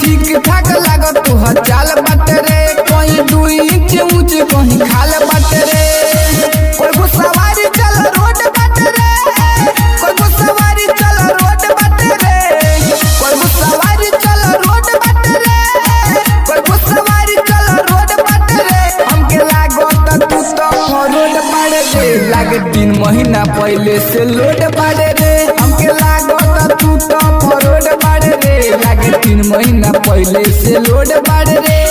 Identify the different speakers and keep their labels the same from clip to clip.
Speaker 1: ठीक ठाक लागत तुहर चाल बाटे रे, कहीं 2 इंच ऊंच कहीं खाल बाटे रे। कोई सवारी चल रोड बाटे रे, कोई सवारी चल रोड बाटे रे, कोई सवारी चल रोड बाटे रे, कोई सवारी चल रोड बाटे रे। हमके लागत तू तो रोड बाड़े रे, लागे 3 महीना पहले से लोड बाड़े रे। हमके लागत तू तो रोड बाड़े रे, लागे 3 महीना पहले से लोड बाड़े रे।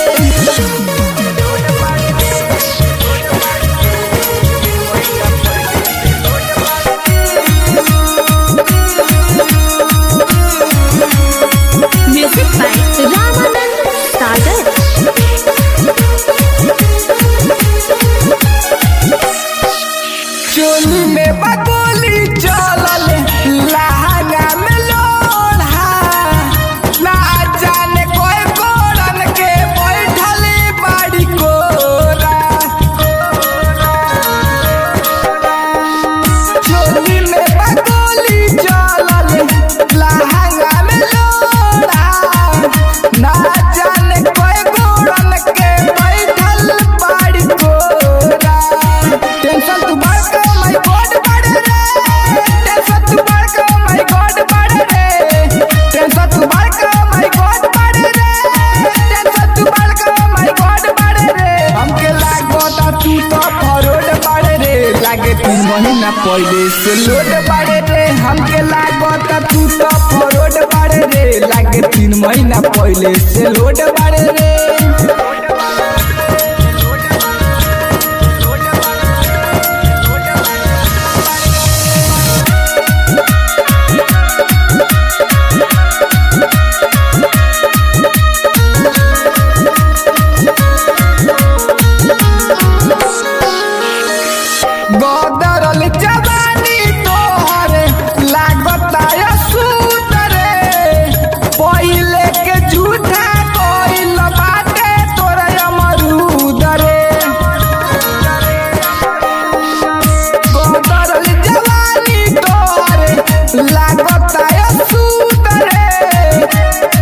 Speaker 2: Music by Ramanand Sagar.
Speaker 1: चोली में बगोली चलल लहंगा में लोढ़ा, ना जाने कोई कोरन के बैठल बाड़ी कोरा। चोली में बगोली चलल लहंगा में लोढ़ा, ना जाने कोई कोरन के बैठल बाड़ी कोरा। टेंशन तू बड़का माय गॉड बाड़े रे, टेंशन तू बड़का माय गॉड बाड़े रे, टेंशन तू बड़का माय गॉड बाड़े रे, टेंशन तू बड़का माय गॉड बाड़े रे। हमके लागत तू तो फरोड बाड़े रे, लागे 3 महीना पहले से लोड बाड़े रे। हमके लागत तू तो फरोड बाड़े रे, लागे 3 महीना पहले से लोड बाड़े रे। गोदरल जवानी तोहर लागता सूत रे, पहिले के झूठा कोइल बाटे तोर अमरूद रे। गोदरल जवानी तोहर लागता सूत रे,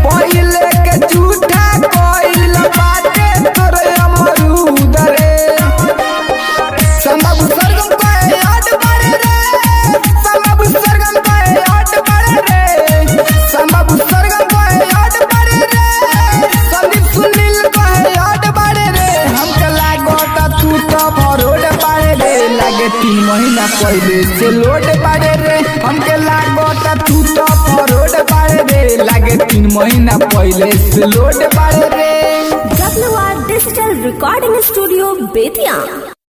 Speaker 1: पहिले के झूठा कोइल बाटे तोर अमरूद रे। संभव सरगम कहे हट बाड़े रे, संभव सरगम कहे हट बाड़े रे, संभव सरगम कहे हट बाड़े रे, संदीप सुनील कहे हट बाड़े रे। हमके लागत तू तो फरोड बाड़े रे, लागे 3 महीना पहले से लोड बाड़े रे। हमके लागत तू तो फरोड बाड़े रे, लागे 3 महीना पहले से लोड बाड़े रे।
Speaker 2: WR digital recording studio Bettiah.